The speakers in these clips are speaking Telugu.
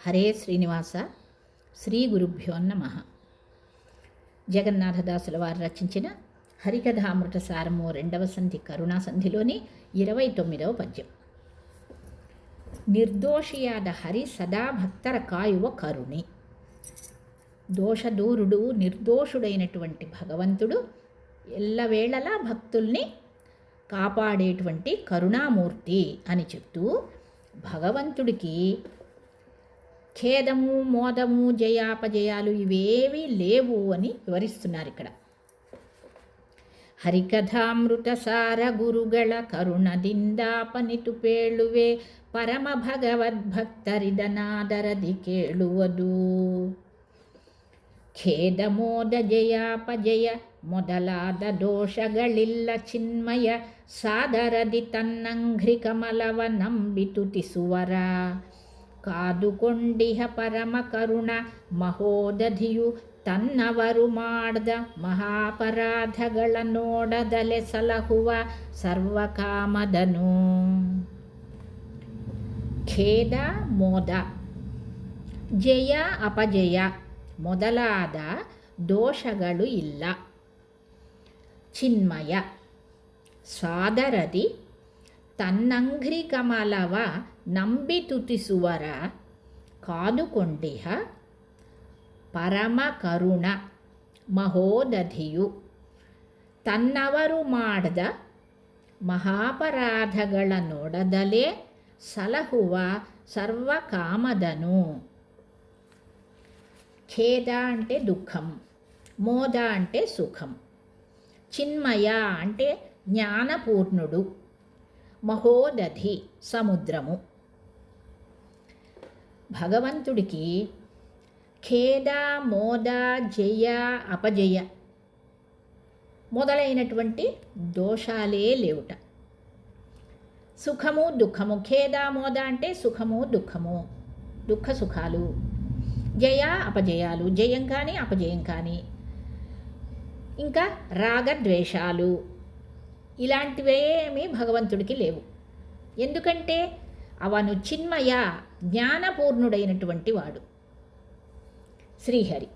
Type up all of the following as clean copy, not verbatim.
హరే శ్రీనివాస శ్రీ గురుభ్యో నమః. జగన్నాథదాసుల వారు రచించిన హరికథామృత సారము 2వ సంధి కరుణా సంధిలోని 29వ పద్యం. నిర్దోషియాద హరి సదా భక్తర కాయువ కరుణి. దోషదూరుడు నిర్దోషుడైనటువంటి భగవంతుడు ఎల్లవేళలా భక్తుల్ని కాపాడేటువంటి కరుణామూర్తి అని చెప్తూ భగవంతుడికి ఖేదము, మోదము, జయాపజయాలు ఇవేవీ లేవు అని వివరిస్తున్నారు ఇక్కడ. ಹರಿಕಥಾಮೃತ ಸಾರ ಗುರುಗಳ ಕರುಣದಿಂದಾಪನಿತು ಪೇಳುವೆ ಪರಮ ಭಗವದ್ಭಕ್ತರಿದನಾದರದಿ ಕೇಳುವುದು. ಖೇದ ಮೋದ ಜಯಾಪಜಯ ಮೊದಲಾದ ದೋಷಗಳಿಲ್ಲ ಚಿನ್ಮಯ ಸಾದರದಿ ತನ್ನಂಘ್ರಿ ಕಮಲವ ನಂಬಿ ತುತಿಸುವರ. ಕಾದುಕೊಂಡಿಹ ಪರಮ ಕರುಣ ಮಹೋದಧಿಯು ತನ್ನವರು ಮಾಡ್ದ ಮಹಾಪರಾಧಗಳ ನೋಡದಲೆ ಸಲಹುವ ಸರ್ವಕಾಮದನು. ಖೇದ ಮೋದ, ಜಯ ಅಪಜಯ ಮೊದಲಾದ ದೋಷಗಳು ಇಲ್ಲ. ಚಿನ್ಮಯ ಸಾದರದಿ ತನ್ನಂಘ್ರಿ ಕಮಲವ ನಂಬಿ ತುತಿಸುವರ. ಕಾದುಕೊಂಡಿಹ ಪರಮ ಕರುಣ ಮಹೋದಧಿಯು ತನ್ನವರು ಮಾಡಿದ ಮಹಾಪರಾಧಗಳ ನೋಡದಲೇ ಸಲಹುವ ಸರ್ವಕಾಮದನು. ఖేద అంటే దుఃఖం, మోద అంటే సుఖం, చిన్మయ అంటే జ్ఞానపూర్ణుడు, మహోదధి సముద్రము. భగవంతుడికి ఖేద, మోద, జయ, అపజయ మొదలైనటువంటి దోషాలే లేవుట. సుఖము, దుఃఖము. ఖేద, మోద అంటే సుఖము, దుఃఖము, దుఃఖ సుఖాలు. జయ, అపజయాలు, జయం కానీ అపజయం కానీ. ఇంకా రాగద్వేషాలు ఇలాంటివేమీ భగవంతుడికి లేవు. ఎందుకంటే అవను చిన్మయ జ్ఞానపూర్ణుడైనటువంటి వాడు శ్రీహరి.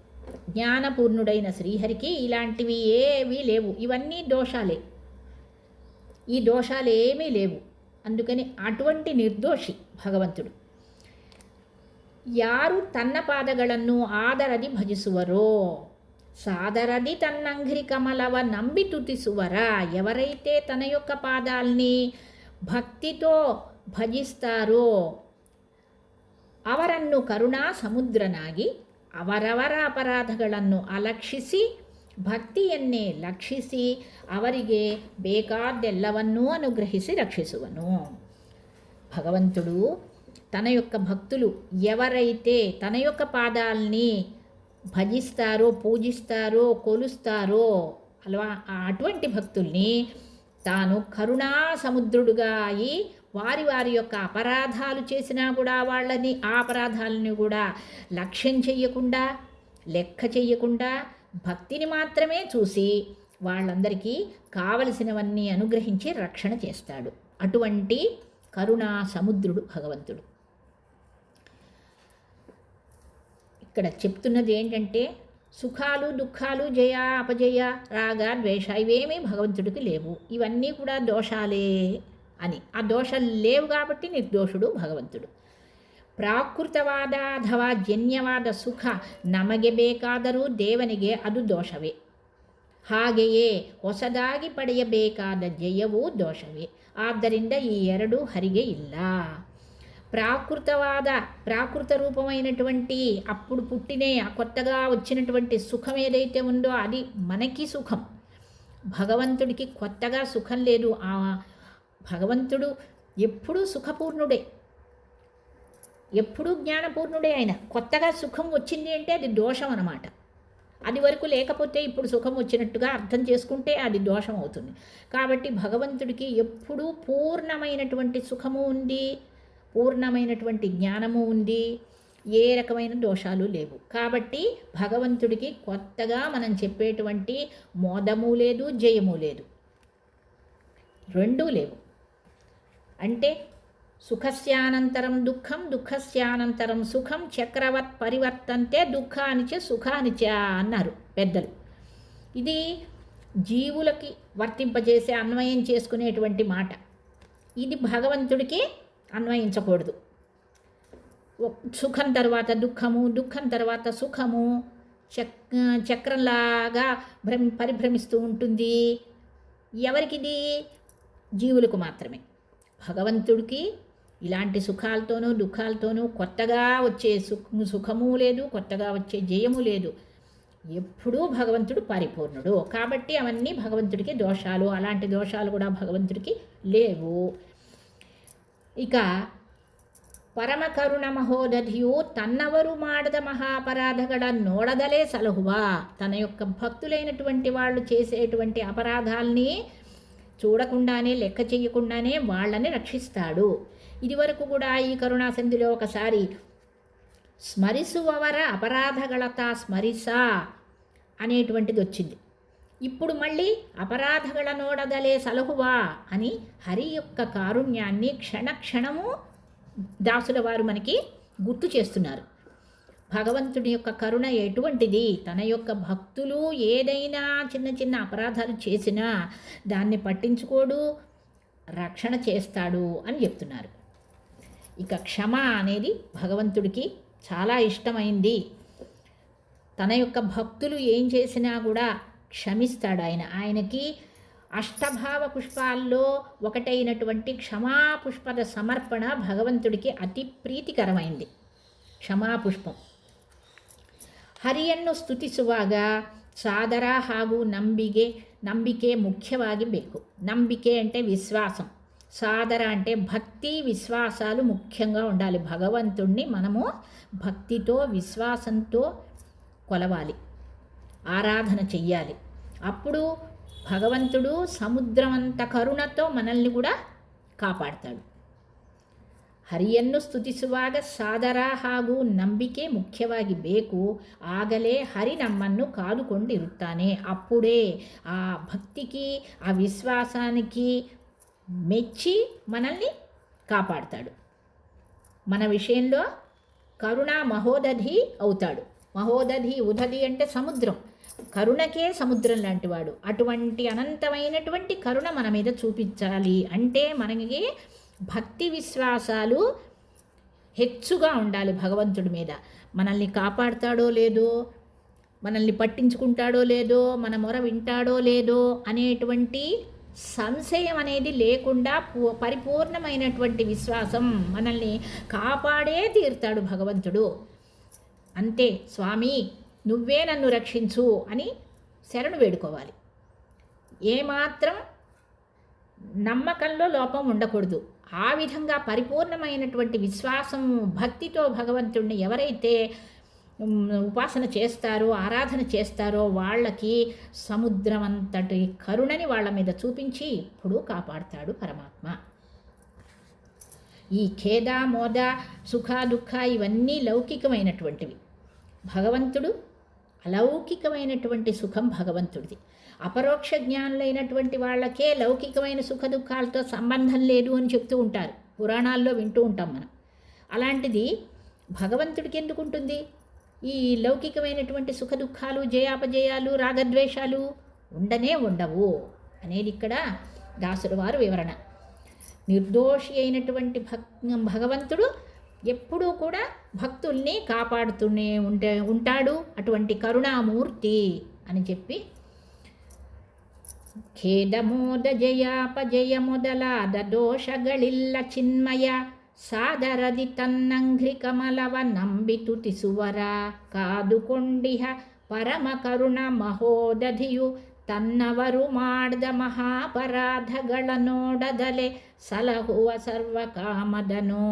జ్ఞానపూర్ణుడైన శ్రీహరికి ఇలాంటివి ఏవీ లేవు. ఇవన్నీ దోషాలే. ఈ దోషాలు ఏమీ లేవు. అందుకని అటువంటి నిర్దోషి భగవంతుడు. ಯಾರು ತನ್ನ ಪಾದಗಳನ್ನು ಆದರದಿ ಭಜಿಸುವರೋ సాదరది తన్నంఘ్రి కమలవ నంబి తుతిసువర. ఎవరైతే తన యొక్క పాదాల్ని భక్తితో భజిస్తారో ಅವರನ್ನು ಕರುಣಾ ಸಮುದ್ರನಾಗಿ ಅವರವರ ಅಪರಾಧಗಳನ್ನು ಅಲಕ್ಷಿಸಿ ಭಕ್ತಿಯನ್ನೇ ಲಕ್ಷಿಸಿ ಅವರಿಗೆ ಬೇಕಾದ್ದೆಲ್ಲವನ್ನೂ ಅನುಗ್ರಹಿಸಿ ರಕ್ಷಿಸುವನು. భగవంతుడు తన యొక్క భక్తులు ఎవరైతే తన యొక్క పాదాల్ని భజిస్తారో, పూజిస్తారో, కొలుస్తారో అటువంటి భక్తుల్ని తాను కరుణా సముద్రుడుగా అయి వారి వారి యొక్క అపరాధాలు చేసినా కూడా వాళ్ళని ఆ అపరాధాలని కూడా లక్ష్యం చెయ్యకుండా, లెక్క చెయ్యకుండా భక్తిని మాత్రమే చూసి వాళ్ళందరికీ కావలసినవన్నీ అనుగ్రహించి రక్షణ చేస్తాడు. అటువంటి కరుణా సముద్రుడు భగవంతుడు. ఇక్కడ చెప్తున్నది ఏంటంటే సుఖాలు, దుఃఖాలు, జయ, అపజయ, రాగ, ద్వేష ఇవేమీ భగవంతుడికి లేవు. ఇవన్నీ కూడా దోషాలే అని. ఆ దోషాలు లేవు కాబట్టి నిర్దోషుడు భగవంతుడు. ಪ್ರಾಕೃತವಾದ ಅಥವಾ ಜನ್ಯವಾದ ಸುಖ ನಮಗೆ ಬೇಕಾದರೂ ದೇವನಿಗೆ ಅದು ದೋಷವೇ. ಹಾಗೆಯೇ ಹೊಸದಾಗಿ ಪಡೆಯಬೇಕಾದ ಜಯವೂ ದೋಷವೇ. ಆದ್ದರಿಂದ ಈ ಎರಡೂ ಹರಿಗೆ ಇಲ್ಲ. ప్రాకృత రూపమైనటువంటి అప్పుడు పుట్టినే కొత్తగా వచ్చినటువంటి సుఖం ఏదైతే ఉందో అది మనకి సుఖం. భగవంతుడికి కొత్తగా సుఖం లేదు. ఆ భగవంతుడు ఎప్పుడూ సుఖపూర్ణుడే, ఎప్పుడూ జ్ఞానపూర్ణుడే. ఆయన కొత్తగా సుఖం వచ్చింది అంటే అది దోషం అన్నమాట. అది వరకు లేకపోతే ఇప్పుడు సుఖం వచ్చినట్టుగా అర్థం చేసుకుంటే అది దోషం అవుతుంది. కాబట్టి భగవంతుడికి ఎప్పుడూ పూర్ణమైనటువంటి సుఖము ఉంది, పూర్ణమైనటువంటి జ్ఞానము ఉంది, ఏ రకమైన దోషాలు లేవు. కాబట్టి భగవంతుడికి కొత్తగా మనం చెప్పేటువంటి మోదము లేదు, జయము లేదు, రెండూ లేవు. అంటే సుఖస్యానంతరం దుఃఖం దుఃఖస్యానంతరం సుఖం చక్రవత్ పరివర్తంతే దుఃఖానిచ సుఖానిచ అన్నారు పెద్దలు. ఇది జీవులకి వర్తింపజేసే అన్వయం చేసుకునేటువంటి మాట. ఇది భగవంతుడికి అన్వయించకూడదు. సుఖం తర్వాత దుఃఖము, దుఃఖం తర్వాత సుఖము చక్రంలాగా పరిభ్రమిస్తూ ఉంటుంది. ఎవరికిది? జీవులకు మాత్రమే. భగవంతుడికి ఇలాంటి సుఖాలతోనూ దుఃఖాలతోనూ కొత్తగా వచ్చే సుఖము లేదు, కొత్తగా వచ్చే జయము లేదు. ఎప్పుడూ భగవంతుడు పరిపూర్ణుడు. కాబట్టి అవన్నీ భగవంతుడికి దోషాలు. అలాంటి దోషాలు కూడా భగవంతుడికి లేవు. ఇక ಪರಮ ಕರುಣ ಮಹೋದಧಿಯು తన్నవరు మాడద మహాపరాధగడ నోడదలే సలహువా. తన యొక్క భక్తులైనటువంటి వాళ్ళు చేసేటువంటి అపరాధాల్ని చూడకుండానే, లెక్క చేయకుండానే వాళ్ళని రక్షిస్తాడు. ఇదివరకు కూడా ఈ కరుణాసంధిలో ఒకసారి స్మరిಸುವವರ అపరాధగళత స్మరిసా అనేటువంటిది వచ్చింది. ఇప్పుడు మళ్ళీ అపరాధగళ నోడదలే సలహువా అని హరి యొక్క కారుణ్యాన్ని క్షణక్షణము దాసుల వారు మనకి గుర్తు చేస్తున్నారు. భగవంతుడి యొక్క కరుణ ఎటువంటిది? తన యొక్క భక్తులు ఏదైనా చిన్న చిన్న అపరాధాలు చేసినా దాన్ని పట్టించుకోడు, రక్షణ చేస్తాడు అని చెప్తున్నారు. ఇక క్షమ అనేది భగవంతుడికి చాలా ఇష్టమైంది. తన యొక్క భక్తులు ఏం చేసినా కూడా క్షమిస్తాడు ఆయన. ఆయనకి అష్టభావ పుష్పాల్లో ఒకటైనటువంటి క్షమాపుష్పద సమర్పణ భగవంతుడికి అతి ప్రీతికరమైంది. ಕ್ಷಮಾಪುಷ್ಪಂ. ಹರಿಯನ್ನು ಸ್ತುತಿಸುವಾಗ ಸಾದರ ಹಾಗೂ ನಂಬಿಕೆ ಮುಖ್ಯವಾಗಿ ಬೇಕು. ನಂಬಿಕೆ అంటే విశ్వాసం, సాదర అంటే భక్తి, విశ్వాసాలు ముఖ్యంగా ఉండాలి. భగవంతుణ్ణి మనము భక్తితో విశ్వాసంతో కొలవాలి, ఆరాధన చెయ్యాలి. అప్పుడు భగవంతుడు సముద్రమంత కరుణతో మనల్ని కూడా కాపాడతాడు. ಹರಿಯನ್ನು ಸ್ತುತಿಸುವಾಗ ಸಾದರ ಹಾಗೂ ನಂಬಿಕೆ ಮುಖ್ಯವಾಗಿ ಬೇಕು. ಆಗಲೇ ಹರಿ ನಮ್ಮನ್ನು ಕಾದುಕೊಂಡಿರುತ್ತಾನೆ. అప్పుడే ఆ భక్తికి, ఆ విశ్వాసానికి మెచ్చి మనల్ని కాపాడతాడు. మన విషయంలో కరుణా మహోదధి అవుతాడు. మహోదధి, ఉదధి అంటే సముద్రం. కరుణకే సముద్రం లాంటివాడు. అటువంటి అనంతమైనటువంటి కరుణ మన మీద చూపించాలి అంటే మనకి భక్తి విశ్వాసాలు హెచ్చుగా ఉండాలి భగవంతుడి మీద. మనల్ని కాపాడుతాడో లేదో, మనల్ని పట్టించుకుంటాడో లేదో, మన మొర వింటాడో లేదో అనేటువంటి సంశయం అనేది లేకుండా పరిపూర్ణమైనటువంటి విశ్వాసం, మనల్ని కాపాడే తీరుతాడు భగవంతుడు. అంతే, స్వామి నువ్వే నన్ను రక్షించు అని శరణు వేడుకోవాలి. ఏమాత్రం నమ్మకంలో లోపం ఉండకూడదు. ఆ విధంగా పరిపూర్ణమైనటువంటి విశ్వాసం, భక్తితో భగవంతుడిని ఎవరైతే ఉపాసన చేస్తారో, ఆరాధన చేస్తారో వాళ్ళకి సముద్రం అంతటి కరుణని వాళ్ళ మీద చూపించి ఇప్పుడు కాపాడుతాడు పరమాత్మ. ఈ ఖేద, మోద, సుఖ, దుఃఖ ఇవన్నీ లౌకికమైనటువంటివి. భగవంతుడు అలౌకికమైనటువంటి సుఖం భగవంతుడిది. అపరోక్ష జ్ఞానులైనటువంటి వాళ్ళకే లౌకికమైన సుఖ దుఃఖాలతో సంబంధం లేదు అని చెప్తూ ఉంటారు, పురాణాల్లో వింటూ ఉంటాం మనం. అలాంటిది భగవంతుడికి ఎందుకు ఉంటుంది? ఈ లౌకికమైనటువంటి సుఖ దుఃఖాలు, జయాపజయాలు, రాగద్వేషాలు ఉండవు అనేది ఇక్కడ దాసుల వారు వివరణ. నిర్దోషి అయినటువంటి భగవంతుడు ఎప్పుడూ కూడా భక్తుల్ని కాపాడుతూనే ఉంటాడు. అటువంటి కరుణామూర్తి అని చెప్పి ಖೇದಮೋದ ಜಯಾಪಜಯ ಮೊದಲಾದ ದೋಷಗಳಿಲ್ಲ ಚಿನ್ಮಯ ಸಾದರದಿ ತನ್ನಂಘ್ರಿ ಕಮಲವ ನಂಬಿ ತುತಿಸುವರ ಕಾದುಕೊಂಡಿಹ ಪರಮ ಕರುಣ ಮಹೋದಧಿಯು ತನ್ನವರು ಮಾಡಿದ ಮಹಾಪರಾಧಗಳ ನೋಡದಲೆ ಸಲಹುವ ಸರ್ವಕಾಮದನು.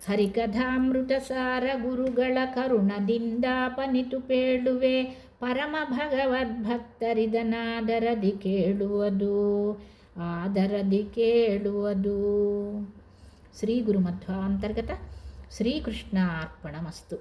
ಹರಿಕಥಾಮೃತ ಸಾರ ಗುರುಗಳ ಕರುಣದಿಂದ ಪನಿತು ಪೇಳುವೆ ಪರಮ ಭಗವದ್ಭಕ್ತರಿದನಾದರದಿ ಕೇಳುವುದು. ಶ್ರೀ ಗುರುಮಧ್ವ ಅಂತರ್ಗತ ಶ್ರೀಕೃಷ್ಣ ಅರ್ಪಣಮಸ್ತು.